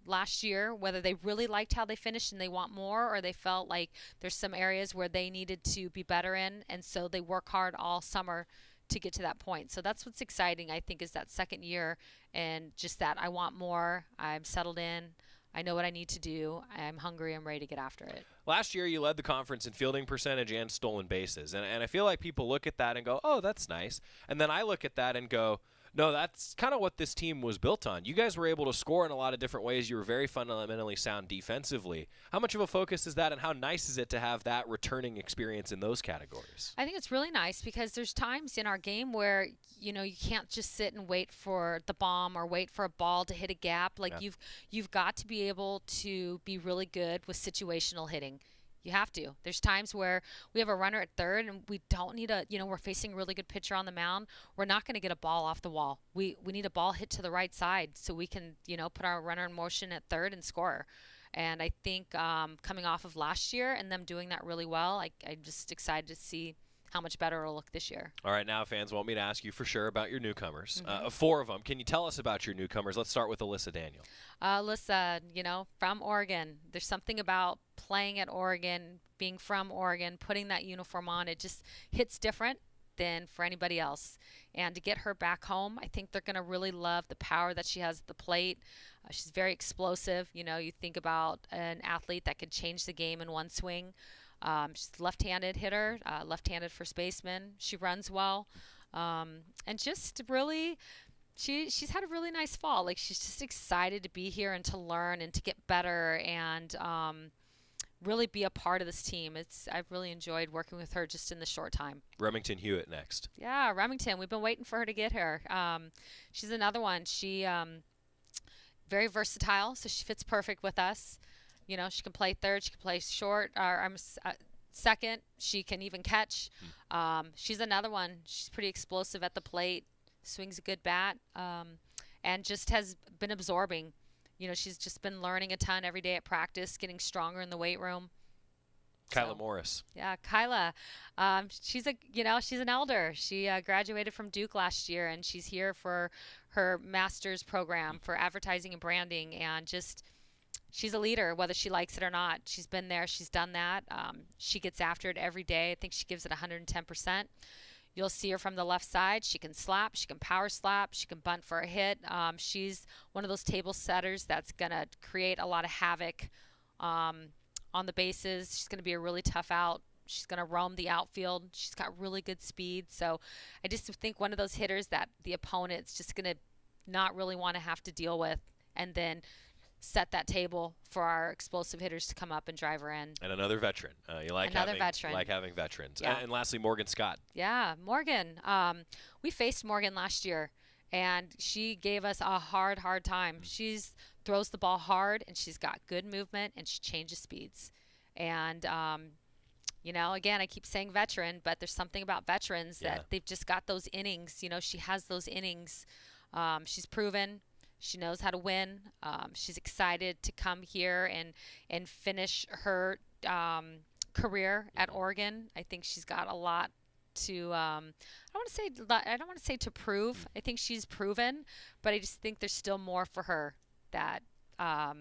last year, whether they really liked how they finished and they want more, or they felt like there's some areas where they needed to be better in. And so they work hard all summer to get to that point. So that's what's exciting, I think, is that second year and just that I want more. I'm settled in. I know what I need to do. I'm hungry. I'm ready to get after it. Last year, you led the conference in fielding percentage and stolen bases. And I feel like people look at that and go, oh, that's nice. And then I look at that and go, no, that's kind of what this team was built on. You guys were able to score in a lot of different ways. You were very fundamentally sound defensively. How much of a focus is that, and how nice is it to have that returning experience in those categories? I think it's really nice because there's times in our game where, you can't just sit and wait for the bomb or wait for a ball to hit a gap. Like you've got to be able to be really good with situational hitting. You have to. There's times where we have a runner at third and we don't need we're facing a really good pitcher on the mound. We're not going to get a ball off the wall. We need a ball hit to the right side so we can, put our runner in motion at third and score. And I think coming off of last year and them doing that really well, I'm just excited to see how much better it'll look this year. All right, now fans want me to ask you for sure about your newcomers. 4 of them. Can you tell us about your newcomers? Let's start with Alyssa Daniel. Alyssa, from Oregon. There's something about playing at Oregon, being from Oregon, putting that uniform on. It just hits different than for anybody else. And to get her back home, I think they're going to really love the power that she has at the plate. She's very explosive. You think about an athlete that could change the game in one swing. She's a left-handed hitter, left-handed first baseman. She runs well, and just really, she's had a really nice fall. Like, she's just excited to be here and to learn and to get better and really be a part of this team. I've really enjoyed working with her just in the short time. Remington Hewitt next. Yeah, Remington. We've been waiting for her to get here. She's another one. She very versatile, so she fits perfect with us. She can play third, she can play short, or second. She can even catch. She's another one. She's pretty explosive at the plate, swings a good bat, and just has been absorbing. She's just been learning a ton every day at practice, getting stronger in the weight room. Kyla Morris. Yeah, Kyla. She's an elder. She graduated from Duke last year, and she's here for her master's program for advertising and branding, and just she's a leader, whether she likes it or not. She's been there. She's done that. She gets after it every day. I think she gives it 110%. You'll see her from the left side. She can slap. She can power slap. She can bunt for a hit. She's one of those table setters that's going to create a lot of havoc on the bases. She's going to be a really tough out. She's going to roam the outfield. She's got really good speed. So I just think one of those hitters that the opponent's just going to not really want to have to deal with, and then set that table for our explosive hitters to come up and drive her in. And another veteran. You like another veteran. Like having veterans. Yeah. And lastly, Morgan Scott. Yeah, Morgan. We faced Morgan last year, and she gave us a hard time. She throws the ball hard, and she's got good movement, and she changes speeds. And, again, I keep saying veteran, but there's something about veterans that they've just got those innings. She has those innings. She's proven. She knows how to win. She's excited to come here and finish her career at Oregon. I think she's got a lot to. I don't want to say to prove. I think she's proven, but I just think there's still more for her. That, how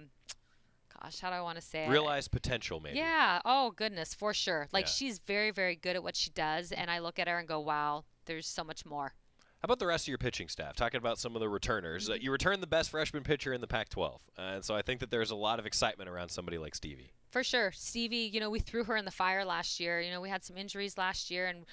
do I want to say it? Realized potential, maybe. Yeah. Oh goodness, for sure. She's very, very good at what she does, and I look at her and go, wow, there's so much more. How about the rest of your pitching staff? Talking about some of the returners. You returned the best freshman pitcher in the Pac-12. And so I think that there's a lot of excitement around somebody like Stevie. For sure. Stevie, we threw her in the fire last year. We had some injuries last year. And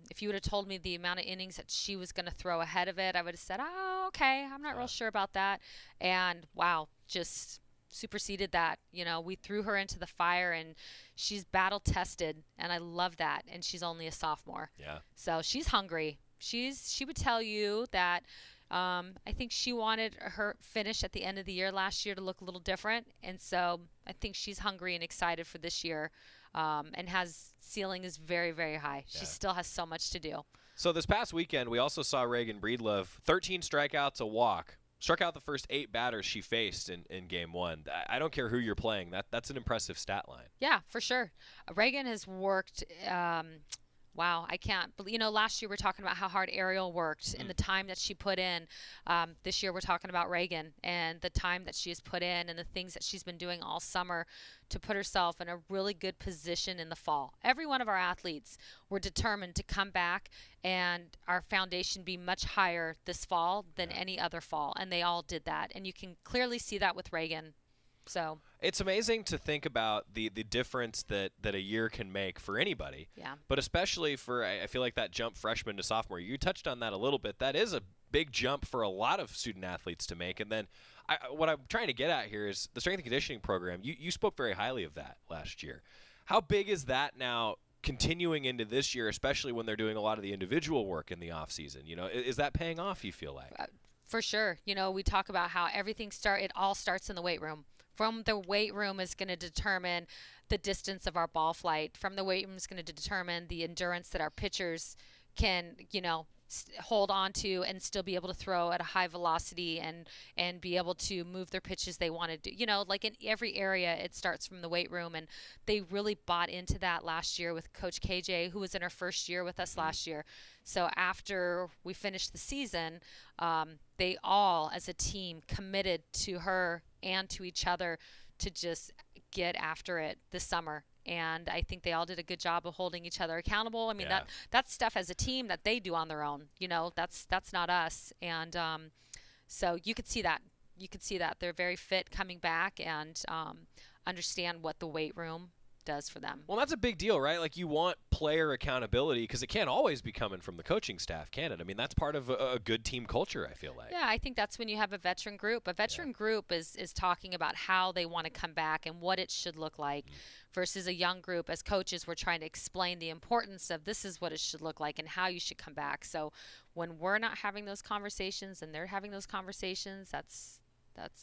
if you would have told me the amount of innings that she was going to throw ahead of it, I would have said, oh, okay, I'm not real sure about that. And, wow, just superseded that. We threw her into the fire, and she's battle-tested, and I love that. And she's only a sophomore. Yeah. So she's hungry. She would tell you that I think she wanted her finish at the end of the year last year to look a little different, and so I think she's hungry and excited for this year, and ceiling is very, very high. She still has so much to do. So this past weekend, we also saw Reagan Breedlove, 13 strikeouts, a walk. Struck out the first 8 batters she faced in game 1. I don't care who you're playing. That's an impressive stat line. Yeah, for sure. Reagan has worked wow, I can't. Last year we were talking about how hard Ariel worked and the time that she put in. This year we're talking about Reagan and the time that she has put in and the things that she's been doing all summer to put herself in a really good position in the fall. Every one of our athletes were determined to come back and our foundation be much higher this fall than any other fall, and they all did that. And you can clearly see that with Reagan. So it's amazing to think about the difference that a year can make for anybody. Yeah. But especially for, I feel like that jump freshman to sophomore. You touched on that a little bit. That is a big jump for a lot of student athletes to make. And then what I'm trying to get at here is the strength and conditioning program. You spoke very highly of that last year. How big is that now continuing into this year, especially when they're doing a lot of the individual work in the off season? Is that paying off, you feel like? For sure. We talk about how everything it all starts in the weight room. From the weight room is going to determine the distance of our ball flight from the weight room is going to determine the endurance that our pitchers can, hold on to and still be able to throw at a high velocity and be able to move their pitches they want to do. Like in every area, it starts from the weight room, and they really bought into that last year with Coach KJ, who was in her first year with us last year. So after we finished the season, they all, as a team, committed to her and to each other to just get after it this summer. And I think they all did a good job of holding each other accountable. I mean, that's stuff as a team that they do on their own. That's not us. And so you could see that. They're very fit coming back and understand what the weight room does for them. Well, that's a big deal, right? Like, you want player accountability because it can't always be coming from the coaching staff, can it? I mean, that's part of a good team culture, I feel like. Yeah, I think that's when you have a veteran group. A veteran group is talking about how they want to come back and what it should look like versus a young group. As coaches, we're trying to explain the importance of this is what it should look like and how you should come back. So when we're not having those conversations and they're having those conversations, that's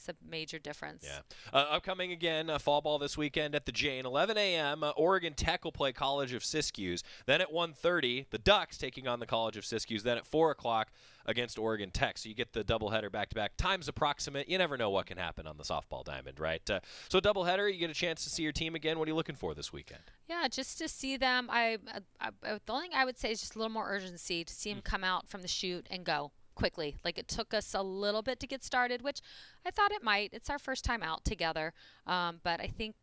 a major difference. Yeah. Upcoming again, fall ball this weekend at the Jane. 11 a.m., Oregon Tech will play College of Siskiyou. Then at 1:30, the Ducks taking on the College of Siskiyou. Then at 4 o'clock against Oregon Tech. So you get the doubleheader back-to-back. Time's approximate. You never know what can happen on the softball diamond, right? So doubleheader, you get a chance to see your team again. What are you looking for this weekend? Yeah, just to see them. The only thing I would say is just a little more urgency to see them come out from the chute and go quickly. Like, it took us a little bit to get started, which I thought it might. It's our first time out together. But I think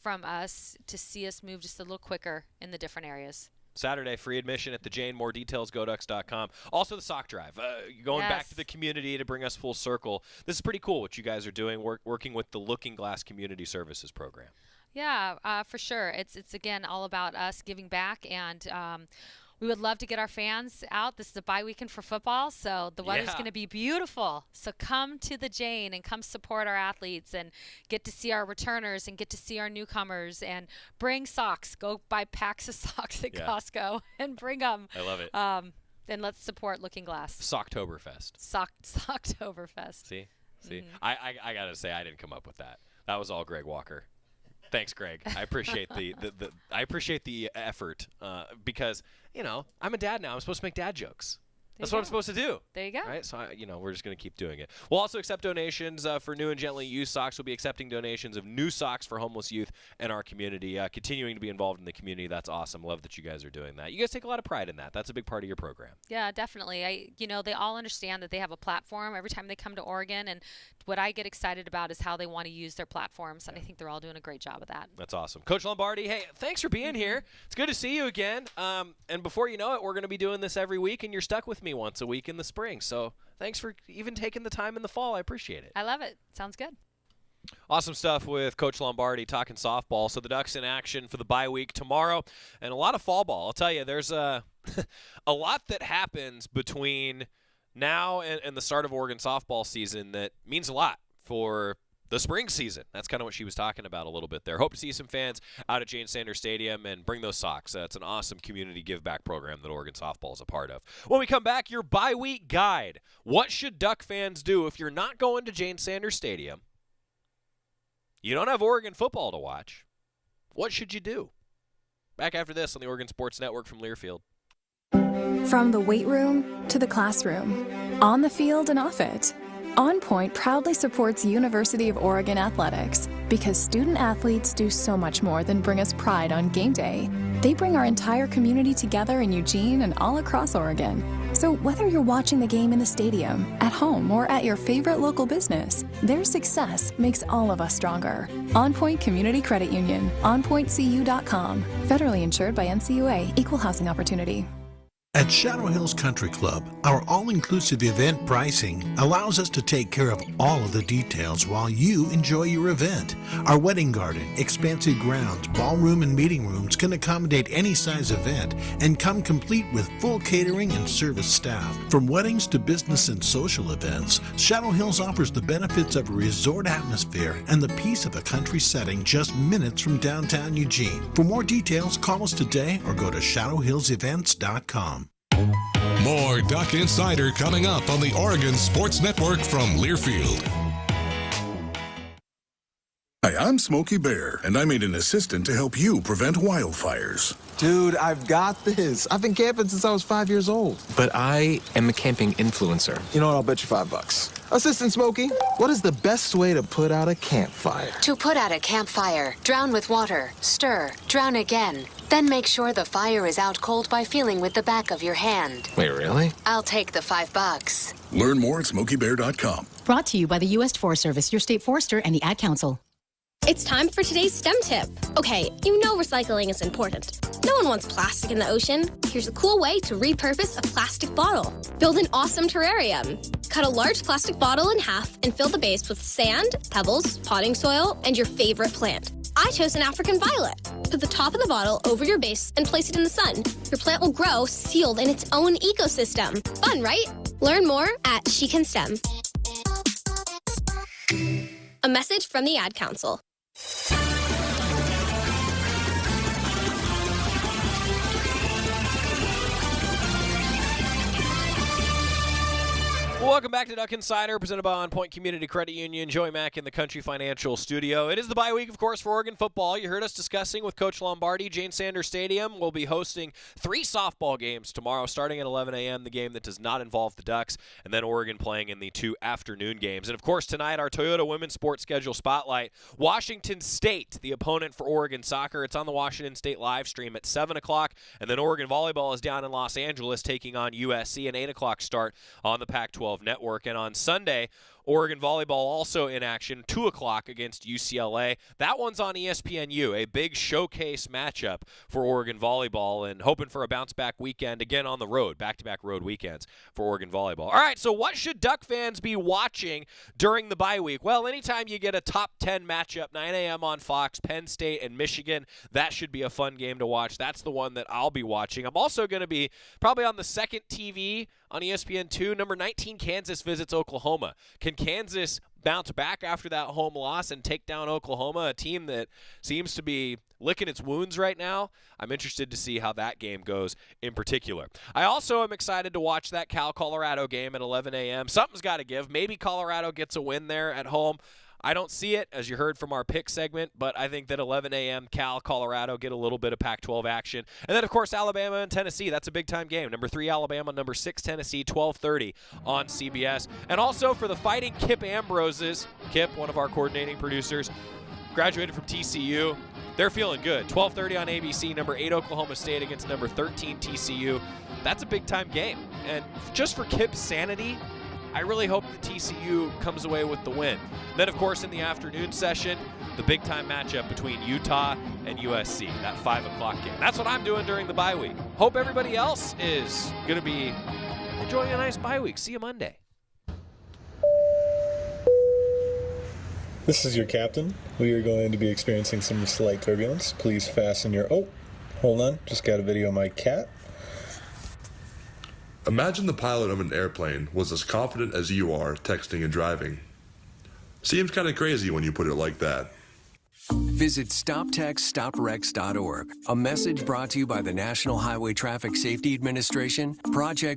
from us to see us move just a little quicker in the different areas. Saturday, free admission at the Jane. More details, goducks.com. Also, the sock drive. Going back to the community to bring us full circle. This is pretty cool what you guys are doing, working with the Looking Glass Community Services Program. Yeah, for sure. It's again, all about us giving back, and we would love to get our fans out. This is a bye weekend for football, so the weather's going to be beautiful. So come to the Jane and come support our athletes and get to see our returners and get to see our newcomers and bring socks. Go buy packs of socks at Costco and bring them. I love it. And let's support Looking Glass. Socktoberfest. Socktoberfest. See? I got to say, I didn't come up with that. That was all Greg Walker. Thanks, Greg. I appreciate the effort because I'm a dad now. I'm supposed to make dad jokes. That's what I'm supposed to do. There you go. Right? So, we're just going to keep doing it. We'll also accept donations for new and gently used socks. We'll be accepting donations of new socks for homeless youth in our community. Continuing to be involved in the community. That's awesome. Love that you guys are doing that. You guys take a lot of pride in that. That's a big part of your program. Yeah, definitely. They all understand that they have a platform every time they come to Oregon, and what I get excited about is how they want to use their platforms, and I think they're all doing a great job of that. That's awesome. Coach Lombardi, hey, thanks for being here. It's good to see you again. And before you know it, we're going to be doing this every week, and you're stuck with me once a week in the spring. So thanks for even taking the time in the fall. I appreciate it. I love it. Sounds good. Awesome stuff with Coach Lombardi talking softball. So the Ducks in action for the bye week tomorrow, and a lot of fall ball. I'll tell you, there's a lot that happens between now and the start of Oregon softball season that means a lot for the spring season. That's kind of what she was talking about a little bit there. Hope to see some fans out at Jane Sanders Stadium and bring those socks. It's an awesome community give-back program that Oregon softball is a part of. When we come back, your bye-week guide. What should Duck fans do if you're not going to Jane Sanders Stadium? You don't have Oregon football to watch. What should you do? Back after this on the Oregon Sports Network from Learfield. From the weight room to the classroom, on the field and off it, On Point proudly supports University of Oregon athletics because student athletes do so much more than bring us pride on game day. They bring our entire community together in Eugene and all across Oregon. So whether you're watching the game in the stadium, at home, or at your favorite local business, their success makes all of us stronger. On Point Community Credit Union, onpointcu.com. Federally insured by NCUA, Equal Housing Opportunity. At Shadow Hills Country Club, our all-inclusive event pricing allows us to take care of all of the details while you enjoy your event. Our wedding garden, expansive grounds, ballroom, and meeting rooms can accommodate any size event and come complete with full catering and service staff. From weddings to business and social events, Shadow Hills offers the benefits of a resort atmosphere and the peace of a country setting just minutes from downtown Eugene. For more details, call us today or go to shadowhillsevents.com. More Duck Insider coming up on the Oregon Sports Network from Learfield. Hi, I'm Smokey Bear, and I made an assistant to help you prevent wildfires. Dude, I've got this. I've been camping since I was 5 years old. But I am a camping influencer. You know what? I'll bet you $5. Assistant Smokey, what is the best way to put out a campfire? To put out a campfire, drown with water, stir, drown again. Then make sure the fire is out cold by feeling with the back of your hand. Wait, really? I'll take the $5. Learn more at SmokeyBear.com. Brought to you by the U.S. Forest Service, your state forester, and the Ad Council. It's time for today's STEM tip. Okay, you know recycling is important. No one wants plastic in the ocean. Here's a cool way to repurpose a plastic bottle. Build an awesome terrarium. Cut a large plastic bottle in half and fill the base with sand, pebbles, potting soil, and your favorite plant. I chose an African violet. Put the top of the bottle over your base and place it in the sun. Your plant will grow sealed in its own ecosystem. Fun, right? Learn more at She Can STEM. A message from the Ad Council. Welcome back to Duck Insider, presented by On Point Community Credit Union. Joey Mack in the Country Financial Studio. It is the bye week, of course, for Oregon football. You heard us discussing with Coach Lombardi. Jane Sanders Stadium will be hosting 3 softball games tomorrow, starting at 11 a.m., the game that does not involve the Ducks, and then Oregon playing in the 2 afternoon games. And, of course, tonight, our Toyota Women's Sports Schedule Spotlight. Washington State, the opponent for Oregon soccer. It's on the Washington State live stream at 7 o'clock, and then Oregon volleyball is down in Los Angeles taking on USC, an 8 o'clock start on the Pac-12 network. And on Sunday, Oregon volleyball also in action, 2 o'clock against UCLA. That one's on ESPNU, a big showcase matchup for Oregon volleyball, and hoping for a bounce-back weekend again on the road, back-to-back road weekends for Oregon volleyball. All right, so what should Duck fans be watching during the bye week? Well, anytime you get a top 10 matchup, 9 a.m. on Fox, Penn State and Michigan, that should be a fun game to watch. That's the one that I'll be watching. I'm also going to be probably on the second TV on ESPN2. Number 19, Kansas visits Oklahoma. Can Kansas bounce back after that home loss and take down Oklahoma, a team that seems to be licking its wounds right now? I'm interested to see how that game goes in particular. I also am excited to watch that Cal-Colorado game at 11 a.m. Something's got to give. Maybe Colorado gets a win there at home. I don't see it, as you heard from our pick segment, but I think that 11 a.m. Cal, Colorado get a little bit of Pac-12 action. And then, of course, Alabama and Tennessee. That's a big-time game. Number 3, Alabama. Number 6, Tennessee, 12:30 on CBS. And also for the Fighting Kip Ambroses, Kip, one of our coordinating producers, graduated from TCU. They're feeling good. 12:30 on ABC. Number 8, Oklahoma State against number 13, TCU. That's a big-time game. And just for Kip's sanity, I really hope that TCU comes away with the win. Then, of course, in the afternoon session, the big-time matchup between Utah and USC, that 5 o'clock game. That's what I'm doing during the bye week. Hope everybody else is going to be enjoying a nice bye week. See you Monday. This is your captain. We are going to be experiencing some slight turbulence. Please fasten your... Oh, hold on. Just got a video of my cat. Imagine the pilot of an airplane was as confident as you are texting and driving. Seems kind of crazy when you put it like that. Visit StopTextStopWrecks.org. A message brought to you by the National Highway Traffic Safety Administration, Project